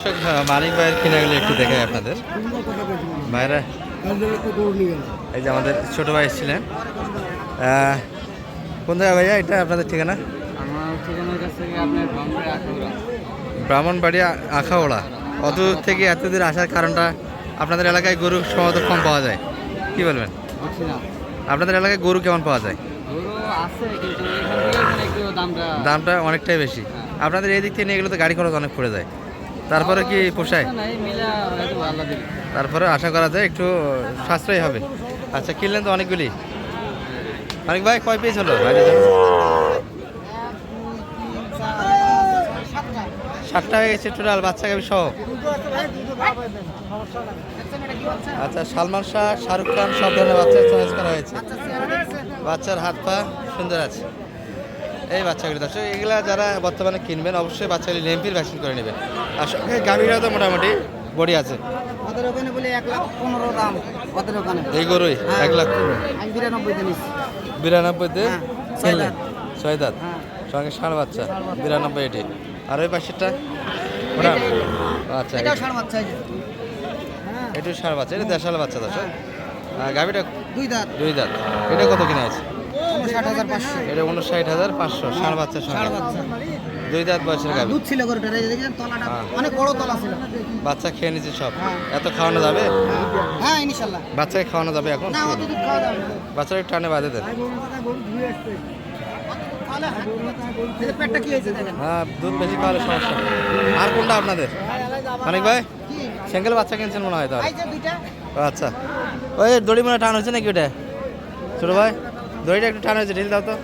মানিক ভাইয়ের কিনাগুলো একটু দেখাই আপনাদের ভাইরা। এই যে আমাদের ছোট ভাই এসেছিলেন। কোন জায়গা ভাইয়া এটা আপনাদের ঠিকানা? আমার ঠিকানার কাছ থেকে আপনার ব্রাহ্মণবাড়িয়া আখাউড়া। অত দূর থেকে এত দূর আসার কারণটা আপনাদের এলাকায় গরু সম্ভবত কম পাওয়া যায়, কি বলবেন? আপনাদের এলাকায় গরু কেমন পাওয়া যায়? গরু আছে কিন্তু একটু দামটা অনেকটাই বেশি। আপনাদের এই দিক থেকে নিয়ে গেলে তো গাড়ি খরচ অনেক পড়ে যায়, তারপরে কি পোষায়? তারপরে আশা করা যায় একটু সাশ্রয়ী হবে। আচ্ছা, কিনলেন তো অনেকগুলি। অনেক ভাই কয় পিস হলো? 7টা হয়ে গেছে টোটাল, বাচ্চা গাবি সহ। আচ্ছা, সালমান শাহ, শাহরুখ খান সব ধরনের বাচ্চা চয়েস করা হয়েছে। বাচ্চার হাত পা সুন্দর আছে। এই বাচ্চাগুলি দর্শক, এগুলা যারা বর্তমানে কিনবেন অবশ্যই বাচ্চাগুলি লেম্পির ভ্যাকসিন করে নেবেন। আর সঙ্গে গাভীরা তো মোটামুটি বডি আছে। এই গরুই 1 লাখ 92 কিনলেন 6 দাঁত সঙ্গে ষাঁড় বাচ্চা 92 এটি। আর ওই পাশেরটা ওটা আচ্ছা, এটাও ষাঁড় বাচ্চা, এটা দেশাল বাচ্চা দর্শক। গাভীটা 2 দাঁত। এটা কত কিনা আছে? 59,500। এটা 59,500 ষাঁড় বাচ্চার সঙ্গে 2 দাঁত বয়সের গাভী। দুধ ছিল গরুটার, এই দেখেন তলাটা অনেক বড় তলা ছিল। বাচ্চা খেয়ে নিচ্ছে সব। এত খাওয়ানো যাবে? হ্যাঁ ইনশাআল্লাহ। বাচ্চাকে খাওয়ানো যাবে এখন? না, অত দুধ খাওয়া যাবে না। বাচ্চাকে টানে বাঁধে দেন। পেটটা কি হয়েছে দেখেন। হ্যাঁ, দুধ বেশি খাওয়ালে সমস্যা। আর কোনটা আপনাদের? অনেক ভাই সিঙ্গেল বাচ্চা কিনছেন মনে হয় তাহলে? আচ্ছা, ওই দড়ি মনে টান হচ্ছে নাকি ওটা? ছোটো ভাই দড়িটা একটু টান হয়েছে, ঢিল দাও তো।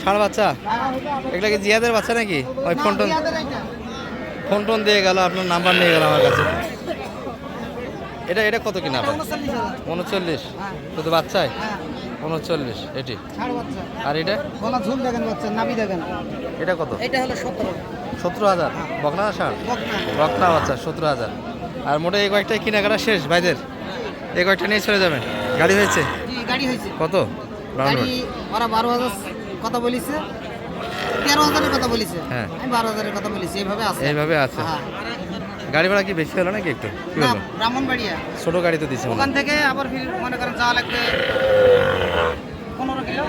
ষাঁড় বাচ্চা এগুলা কি জিয়াদের বাচ্চা নাকি? ওই ফোন টোন দিয়ে গেল, আপনার নাম্বার নিয়ে গেল আমার কাছে। এটা কত কিনা আপনার? 39 শুধু বাচ্চায় 39 এটি। আর এটা ঝুল দেখেন, বাচ্চা নাভি দেখেন। এটা কত? এটা হলো 17,000। বকনা না ষাঁড়? বকনা বাচ্চা 17,000। আর মোটে এই কয়েকটাই কেনাকাটা শেষ ভাইদের? এই কয়েকটা নিয়ে চলে যাবেন? গাড়ি হয়েছে? গাড়ি হয়েছে। কত? ওরা 12,000 কথা বলিছে, 13,000-এর কথা বলিছে। হ্যাঁ, আমি 12,000-এর কথা বলিছি। এইভাবে আছে। গাড়ি ভাড়া কি বেশি হলো নাকি একটু? কি বলবো, ব্রাহ্মণবাড়িয়া ছোট গাড়ি তো দিচ্ছে ওখান থেকে আবার মনে করেন যাওয়া লাগবে 15 কিলো।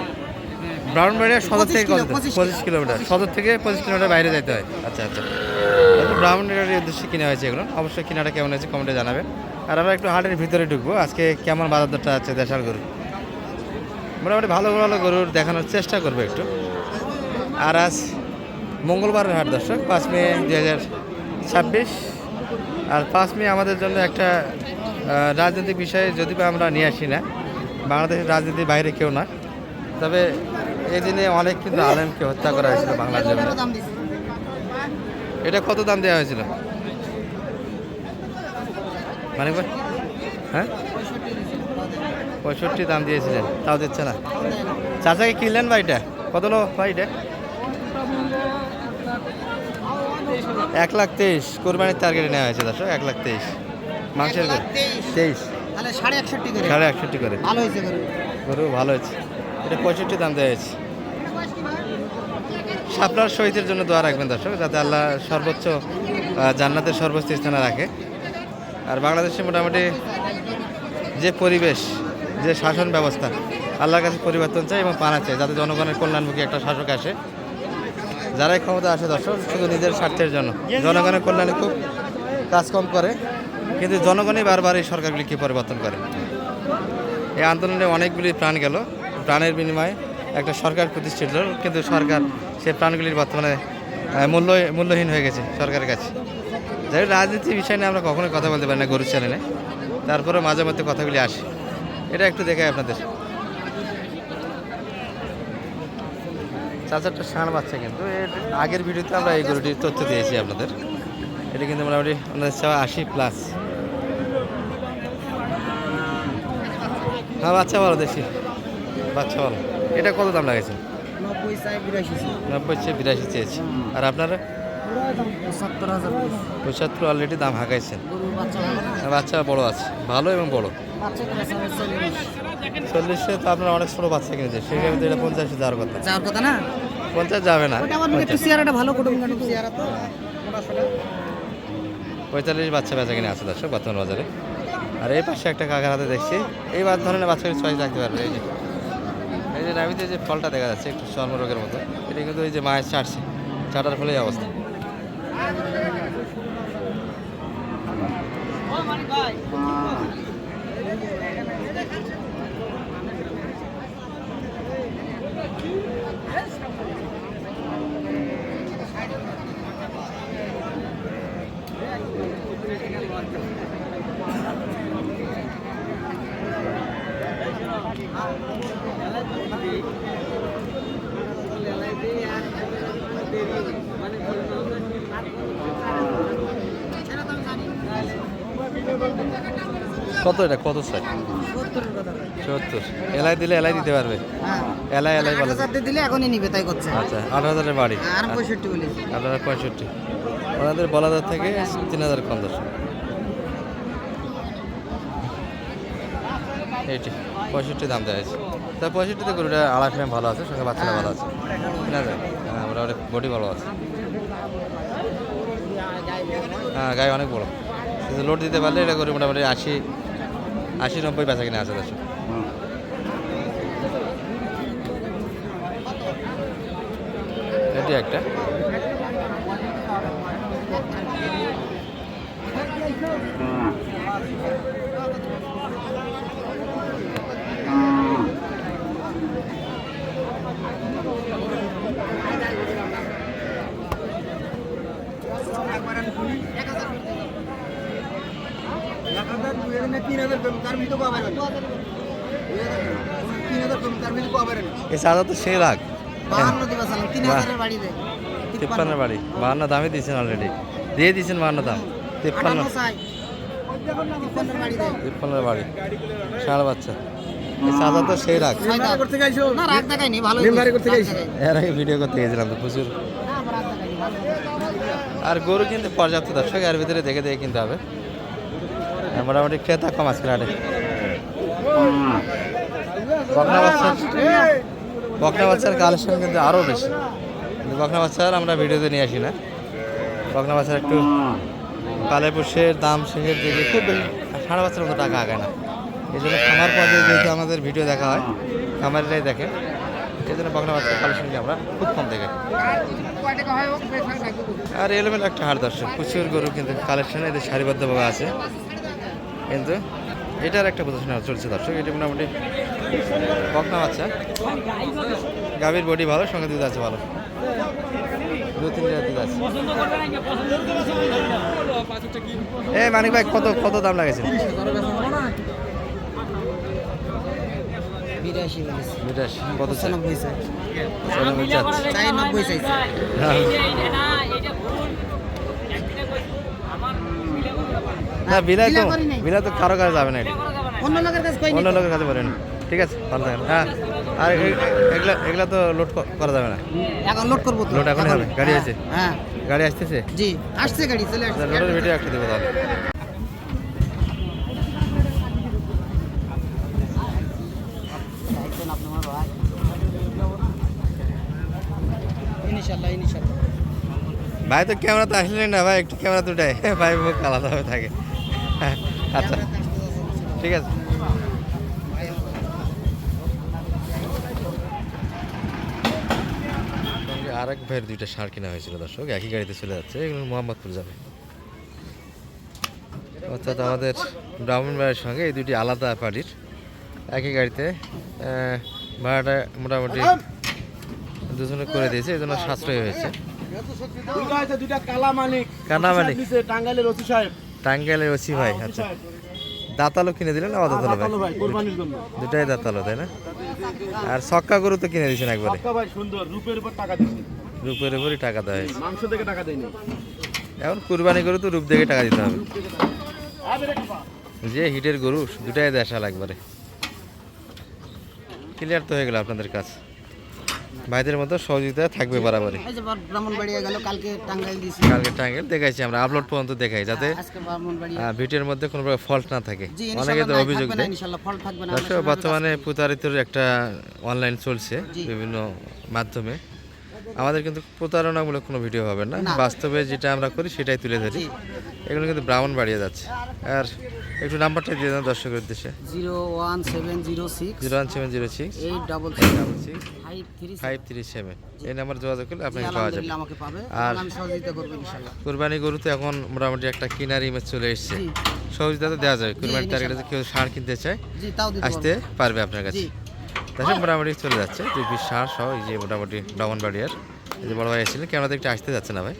ব্রাহ্মণবাড়িয়া সদর থেকে কত? 25 কিলোমিটার। সদর থেকে 25 কিলোমিটার বাইরে যেতে হয়। আচ্ছা আচ্ছা, ব্রাহ্মণবাড়িয়ার উদ্দেশ্যে কিনা হয়েছে এগুলো। অবশ্যই কিনাটা কেমন হয়েছে কমেন্টে জানাবেন। আর আমরা একটু হাটের ভিতরে ঢুকবো। আজকে কেমন বাজার দরটা আছে দেশাল গরু, মোটামুটি ভালো ভালো গরুর দেখানোর চেষ্টা করবো একটু। আর আজ মঙ্গলবারের হাট দর্শক, 5 মে 2026। আর 5 মে আমাদের জন্য একটা রাজনৈতিক বিষয়ে যদি বা আমরা নিয়ে আসি না, বাংলাদেশের রাজনীতির বাইরে কেউ না, তবে এই দিনে অনেক কিন্তু আলেমকে হত্যা করা হয়েছিল বাংলার জন্য। এটা কত দাম দেওয়া হয়েছিল মানে ভাই? হ্যাঁ, 65 দাম দিয়েছিলেন, তাও দিচ্ছে না। চাচাকে কিনলেন ভাইটা কত হলো ভাইটা? 1,23,000 কোরবানির টার্গেটে নেওয়া হয়েছে দর্শক। 1,23,000 মাংসের গরু। 23 61.5 করে। গরু ভালো হয়েছে। এটা 65 দাম দেওয়া হয়েছে। শাপলার শহীদের জন্য দোয়া রাখবেন দর্শক, যাতে আল্লাহ সর্বোচ্চ জান্নাতের সর্বোচ্চ স্থানে রাখে। আর বাংলাদেশে মোটামুটি যে পরিবেশ, যে শাসন ব্যবস্থা, আল্লাহর কাছে পরিবর্তন চাই এবং পানা চাই, যাতে জনগণের কল্যাণমুখী একটা শাসক আসে। যারাই ক্ষমতা আসে দর্শক শুধু নিজের স্বার্থের জন্য, জনগণের কল্যাণে খুব কাজ কম করে, কিন্তু জনগণই বারবার এই সরকারগুলিকে পরিবর্তন করে। এই আন্দোলনে অনেকগুলি প্রাণ গেল, প্রাণের বিনিময়ে একটা সরকার প্রতিষ্ঠিত হল, কিন্তু সরকার সেই প্রাণগুলির বর্তমানে মূল্যহীন হয়ে গেছে সরকারের কাছে। যাই হোক, রাজনীতির বিষয় নিয়ে আমরা কখনোই কথা বলতে পারি না গরুর চ্যানেলে, তারপরে মাঝে মধ্যে কথাগুলি আসে। এটা একটু দেখাই আপনাদের। চাচারটা ষাঁড় বাচ্চা, কিন্তু এর আগের ভিডিওতে আমরা এই গরুটির তথ্য দিয়েছি আপনাদের। এটা কিন্তু মোটামুটি আমাদের 80+। হ্যাঁ, বাচ্চা ভালো, দেশি বাচ্চা ভালো। এটা কত দাম লাগাইছে? 90-82 চেয়েছি। আর আপনারা? 75 অলরেডি দাম হাঁকাইছেন। বাচ্চা বড় আছে, ভালো এবং বড়। 40-এ তো আপনারা অনেক ছোট বাচ্চা কিনেছে, সেখানে তো এটা 50 যাওয়ার কথা না? 50 যাবে না। 45 বাচ্চা বেচা কিনে আছে দর্শক বর্তমান বাজারে। আর এই পাশে একটা কাকার হাতে দেখছি এই ধরনের বাচ্চা চয়েস রাখতে পারবে। এই যে নাভিতে যে ফলটা দেখা যাচ্ছে একটু চর্মরোগের মতো, এটা কিন্তু এই যে মায়ের চাটছে, চাটার ফলে এই অবস্থা। কত এটা কত স্যার? 70 এলাই দিলে এলাই দিতে পারবে? এলাই এলাই বলে দিলে এখনই নিবে তাই করছে। আচ্ছা 8,000-এর বাড়ি আর 65 বলেছি। আপনারা 65 ওনাদের বলাদার থেকে 3,000 কম দর্শক। এইটি 65 দাম দেওয়া হয়েছে। তা 65-তে গরুটা আড়াই ফ্রেম ভালো আছে, সঙ্গে বাচ্চাটা ভালো আছে, 3,000। হ্যাঁ মোটামুটি বডি ভালো আছে, হ্যাঁ গায়ে অনেক বড়, কিন্তু লোড দিতে পারলে এটা করে মোটামুটি 80-90 বেচা কিনে আছে দর্শক। এটি একটা এই চাঁদা তো সেই লাখ 52 দিবা সালাম 3000 বাড়ি দে। 53 বাড়ি 52 দামই দিয়েছেন, অলরেডি দিয়ে দিয়েছেন 52 দাম। 53 চাই 53 বাড়ি দে। 53 বাড়ি ষাঁড় বাচ্চা, এই চাঁদা তো সেই লাখ। করতে গাইছো না রাগ দেখাইনি ভালো করতে গাইছি। এর আগে ভিডিও করতে গেছিলাম তো প্রচুর। আর গরু কিন্তু পর্যাপ্ত দর্শক, এর ভিতরে দেখে দেখে কিনতে হবে। মোটামুটি ক্রেতা কম আজকে হাটে। বকনা বাচ্চার কালেকশন কিন্তু আরও বেশি, কিন্তু বকনা বাচ্চার আমরা ভিডিওতে নিয়ে আসি না। বকনা বাচ্চার একটু কালে পুষের দাম শেষের দিকে খুব বেশি, ষাঁড় বাচ্চার মতো টাকা আগায় না। এই জন্য খামার পর্যায়ে যেহেতু আমাদের ভিডিও দেখা হয়, খামারিরাই দেখে, এই জন্য বকনা বাচ্চার কালেকশনকে আমরা খুব কম দেখে। আর এলোমেলো একটা হাট দর্শক, প্রচুর গরু কিন্তু কালেকশন এদের সারিবদ্ধভাবে আছে, কিন্তু এটার একটা প্রদর্শনী চলছে দর্শক। এটা মোটামুটি বকনা বাচ্চা, গাভীর বডি ভালো, সঙ্গে দুধ আছে ভালো, 2-3 লিটার দুধ আছে। মানিক ভাই কত কত দাম লাগেছে? 82 কত? 95 চাই। 90 চাচ্ছে। 90 চাইছে। না বিলাই তো কারো কাছে যাবে না, এটা অন্য লোকের কাছে কই অন্য লোকের কাছে বলেন। ঠিক আছে ভালো থাকেন। হ্যাঁ আর এগুলা তো লোড করা যাবে না, এখন লোড করব তো। লোড এখনই হবে, গাড়ি আছে? হ্যাঁ গাড়ি আসতেছে, জি আসছে গাড়ি চলে আসছে। লোডের ভিডিও একটা দেবো তাহলে। ইনশাআল্লাহ ভাই তো ক্যামেরা তো আসলেন না ভাই, একটু ক্যামেরা দুটাই ভাই মুখ আলাদাভাবে থাকে। আচ্ছা ঠিক আছে। আরেক ভাইয়ের 2টা ষাঁড় কেনা হয়েছিল দর্শক, একই গাড়িতে চলে যাচ্ছে, এগুলো মোহাম্মদপুর যাবে। অর্থাৎ আমাদের ব্রাহ্মণবাড়ির সঙ্গে এই 2টি আলাদা পার্টির, একই গাড়িতে ভাড়াটা মোটামুটি দুজনে করে দিয়েছে, এই জন্য সাশ্রয় হয়েছে। টাঙ্গাইলের ওসি ভাই, আচ্ছা দাঁতালো কিনে দিলেন না অদাতালো ভাই? দুটাই দাঁতালো তাই না? আর ছক্কা গরু তো কিনে দিয়েছেন একবারে, রূপের উপরই টাকা দেওয়া হয়েছে, এখন কুরবানি গরু তো রূপ দেখে টাকা দিতে হবে। যে হিটের গরু দুটাই দেশাল একবারে। ক্লিয়ার তো হয়ে গেল আপনাদের কাজ, ভাইদের মতো সহযোগিতা থাকবে বরাবরই। কালকে টাঙ্গাইল দেখাইছি আমরা, আপলোড পর্যন্ত দেখাই, যাতে ভিডিওর মধ্যে কোনো ফল্ট না থাকে। অনেকে তো অভিযোগ দেয়। বর্তমানে প্রতারিতর একটা অনলাইন চলছে বিভিন্ন মাধ্যমে, আমাদের কিন্তু প্রতারণামূলক কোনো ভিডিও হবে না, না। বাস্তবে যেটা আমরা করি সেটাই তুলে ধরি। জি। এগুলো কিন্তু ব্রাহ্মণ বাড়িয়ে যাচ্ছে। আর একটু নাম্বারটা দিয়ে দেন দর্শকের উদ্দেশ্যে। 01706 01706 866 537 এই নাম্বার যোগাযোগ করলে আপনাকে পাওয়া যাবে। আলহামদুলিল্লাহ আমাকে পাবে আর এবং আমি সহযোগিতা করব ইনশাআল্লাহ। কুরবানি গরু তো এখন মোটামুটি একটা কিনার ইমেজ চলে এসেছে, জি সহযোগিতা তো দেওয়া যাবে। কুরবানির ইনশাআল্লাহ। টার্গেটে কেউ ষাঁড় কিনতে চায় জি তাও দিতে আসতে পারবো। পারবে আপনার কাছে। জি তাছাড়া মোটামুটি চলে যাচ্ছে 2 পিস ষাঁড় সহ। এই যে মোটামুটি ব্রাহ্মণবাড়িয়ার এই যে বড় ভাই আসছিলেন, ক্যামেরা দেখতে আসতে যাচ্ছে না ভাই।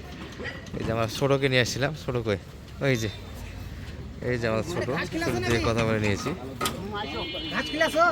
এই যে আমরা ছোটোকে নিয়ে আসছিলাম, ছোটো কই ওই যে, এই যে আমার ছোটো দিয়ে কথা বলে নিয়েছি। ঘাস খিলাছো